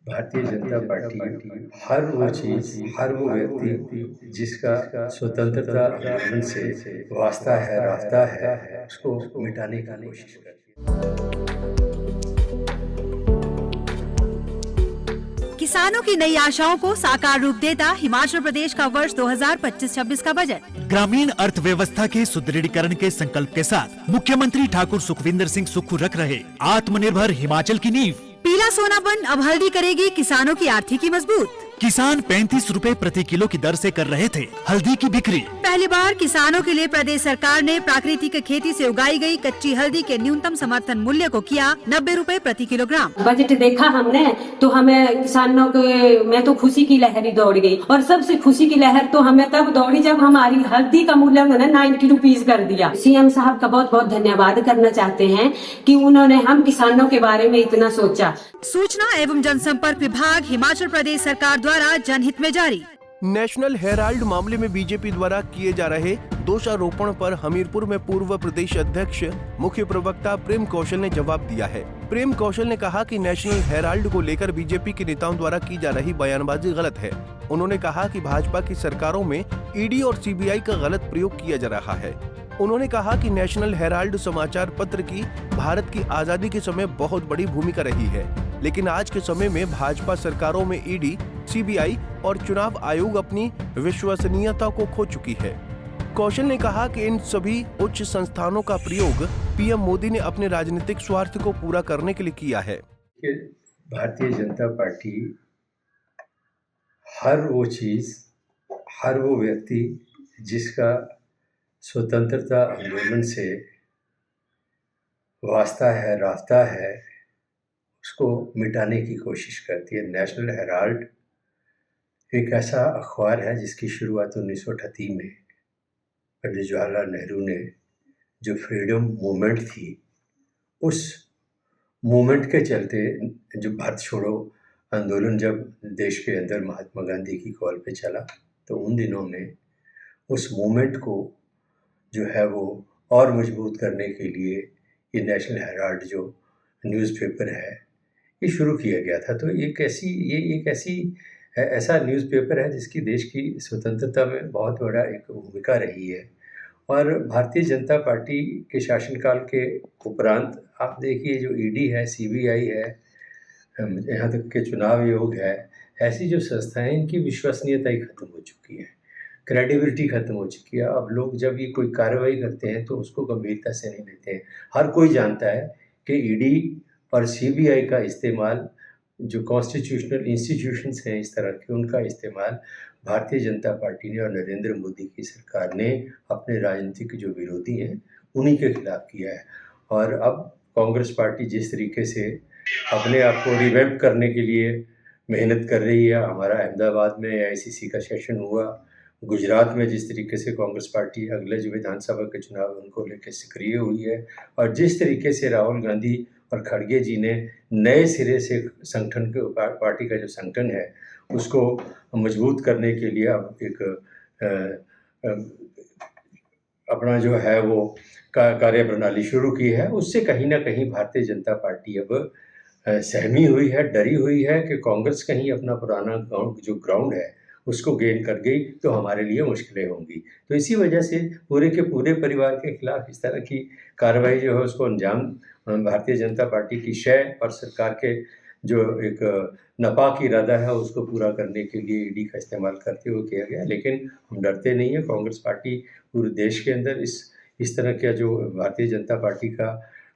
Bharatiya Janata party हर वो चीज़, हर वो व्यक्ति जिसका स्वतंत्रता आंदोलन से वास्ता है, रास्ता है, उसको मिटाने की कोशिश करती है। किसानों की नई आशाओं को साकार रूप देता हिमाचल प्रदेश का वर्ष 2025-26 का बजट। ग्रामीण अर्थव्यवस्था के सुदृढ़ीकरण के संकल्प के साथ मुख्यमंत्री ठाकुर सुखविंदर सिंह सुक्खू रख रहे आत्मनिर्भर हिमाचल की नींव। पीला सोनापन अब हल्दी करेगी किसानों की आर्थिकी मजबूत। किसान 35 रुपए प्रति किलो की दर से कर रहे थे हल्दी की बिक्री। पहली बार किसानों के लिए प्रदेश सरकार ने प्राकृतिक खेती से उगाई गई कच्ची हल्दी के न्यूनतम समर्थन मूल्य को किया 90 रुपए प्रति किलोग्राम। बजट देखा हमने तो हमें किसानों के में तो खुशी की लहर ही दौड़ गई, और सबसे खुशी की लहर तो हमें तब दौड़ी जब हमारी हल्दी का मूल्य उन्होंने 90 रुपीज कर दिया। सीएम साहब का बहुत बहुत धन्यवाद करना चाहते हैं कि उन्होंने हम किसानों के बारे में इतना सोचा। सूचना एवं जनसंपर्क विभाग हिमाचल प्रदेश सरकार द्वारा जनहित में जारी। नेशनल हेराल्ड मामले में बीजेपी द्वारा किए जा रहे दोषारोपण पर हमीरपुर में पूर्व प्रदेश अध्यक्ष मुख्य प्रवक्ता प्रेम कौशल ने जवाब दिया है। प्रेम कौशल ने कहा कि नेशनल हेराल्ड को लेकर बीजेपी के नेताओं द्वारा की जा रही बयानबाजी गलत है। उन्होंने कहा कि भाजपा की सरकारों में ईडी और सीबीआई का गलत प्रयोग किया जा रहा है। उन्होंने कहा कि नेशनल हेराल्ड समाचार पत्र की भारत की आजादी के समय बहुत बड़ी भूमिका रही है, लेकिन आज के समय में भाजपा सरकारों में ईडी, सीबीआई और चुनाव आयोग अपनी विश्वसनीयता को खो चुकी है। कौशल ने कहा कि इन सभी उच्च संस्थानों का प्रयोग पीएम मोदी ने अपने राजनीतिक स्वार्थ को पूरा करने के लिए किया है। भारतीय जनता पार्टी हर वो चीज़, हर वो व्यक्ति जिसका स्वतंत्रता आंदोलन से वास्ता है, रास्ता है, उसको मिटाने की कोशिश करती है। नेशनल हेराल्ड एक ऐसा अखबार है जिसकी शुरुआत 1938 में पंडित जवाहरलाल नेहरू ने, जो फ्रीडम मूवमेंट थी, उस मूवमेंट के चलते जो भारत छोड़ो आंदोलन जब देश के अंदर महात्मा गांधी की कॉल पे चला, तो उन दिनों में उस मूवमेंट को जो है वो और मजबूत करने के लिए ये नेशनल हेराल्ड जो न्यूज़पेपर है ये शुरू किया गया था। तो एक ऐसा न्यूज़पेपर है जिसकी देश की स्वतंत्रता में बहुत बड़ा एक भूमिका रही है। और भारतीय जनता पार्टी के शासनकाल के उपरांत आप देखिए जो ईडी है, सीबीआई है, यहाँ तक के चुनाव आयोग है, ऐसी जो संस्थाएं, इनकी विश्वसनीयता ही खत्म हो चुकी है, क्रेडिबिलिटी खत्म हो चुकी है। अब लोग जब ये कोई कार्रवाई करते हैं तो उसको गंभीरता से नहीं लेते हैं। हर कोई जानता है कि ईडी और सीबीआई का इस्तेमाल, जो कॉन्स्टिट्यूशनल इंस्टीट्यूशंस हैं इस तरह के, उनका इस्तेमाल भारतीय जनता पार्टी ने और नरेंद्र मोदी की सरकार ने अपने राजनीतिक जो विरोधी हैं उन्हीं के खिलाफ किया है। और अब कांग्रेस पार्टी जिस तरीके से अपने आप को रिवैम्प करने के लिए मेहनत कर रही है, हमारा अहमदाबाद में एआईसीसी का सेशन हुआ, गुजरात में जिस तरीके से कांग्रेस पार्टी अगले जो विधानसभा के चुनाव उनको लेकर सक्रिय हुई है, और जिस तरीके से राहुल गांधी और खड़गे जी ने नए सिरे से संगठन के पार्टी का जो संगठन है उसको मजबूत करने के लिए अब एक अपना जो है वो कार्य प्रणाली शुरू की है, उससे कहीं ना कहीं भारतीय जनता पार्टी अब सहमी हुई है, डरी हुई है कि कांग्रेस कहीं अपना पुराना जो ग्राउंड है उसको गेन कर गई तो हमारे लिए मुश्किलें होंगी। तो इसी वजह से पूरे के पूरे परिवार के खिलाफ इस तरह की कार्रवाई जो है उसको अंजाम भारतीय जनता पार्टी की शय और सरकार के जो एक नापाक इरादा है उसको पूरा करने के लिए ईडी का इस्तेमाल करते हुए किया गया। लेकिन हम डरते नहीं हैं। कांग्रेस पार्टी पूरे देश के अंदर इस तरह का जो भारतीय जनता पार्टी का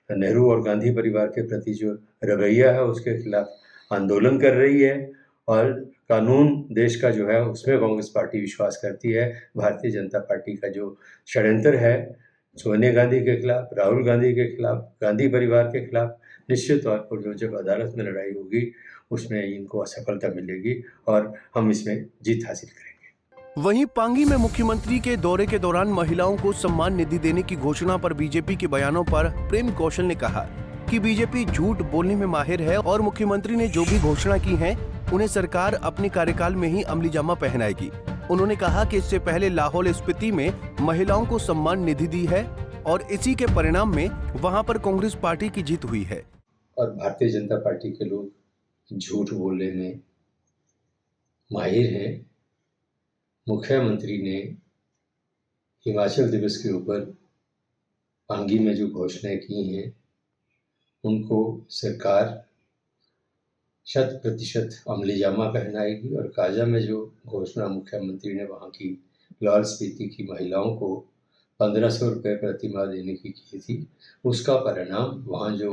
नेहरू और गांधी परिवार के प्रति जो रवैया है उसके खिलाफ आंदोलन कर रही है, और कानून देश का जो है उसमें कांग्रेस पार्टी विश्वास करती है। भारतीय जनता पार्टी का जो षड्यंत्र है सोनिया गांधी के खिलाफ, राहुल गांधी के खिलाफ, गांधी परिवार के खिलाफ, निश्चित तौर पर जो जब अदालत में लड़ाई होगी उसमें इनको असफलता मिलेगी और हम इसमें जीत हासिल करेंगे। वहीं पांगी में मुख्यमंत्री के दौरे के दौरान महिलाओं को सम्मान निधि देने की घोषणा पर बीजेपी के बयानों पर प्रेम कौशल ने कहा कि बीजेपी झूठ बोलने में माहिर है और मुख्यमंत्री ने जो भी घोषणा की है उन्हें सरकार अपने कार्यकाल में ही अमलीजामा पहनाएगी। उन्होंने कहा कि इससे पहले लाहौल स्पीति में महिलाओं को सम्मान निधि दी है और इसी के परिणाम में वहां पर कांग्रेस पार्टी की जीत हुई है। और भारतीय जनता पार्टी के लोग झूठ बोलने में माहिर हैं। मुख्यमंत्री ने हिमाचल दिवस के ऊपर पांगी में जो घोषणाएं की हैं उनको सरकार 100% अमलीजामा पहनाएगी और काजा में जो घोषणा मुख्यमंत्री ने वहाँ की लाहौल स्पीति की महिलाओं को 1500 रुपये प्रति माह देने की थी, उसका परिणाम वहाँ जो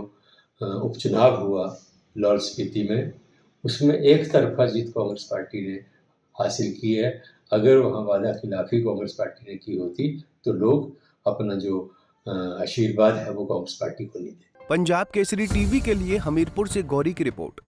उपचुनाव हुआ लाहौल स्पीति में, उसमें एक तरफा जीत कांग्रेस पार्टी ने हासिल की है। अगर वहाँ वादा खिलाफी कांग्रेस पार्टी ने की होती तो लोग अपना जो आशीर्वाद है वो कांग्रेस पार्टी को नहीं देते। पंजाब केसरी टीवी के लिए हमीरपुर से गौरी की रिपोर्ट।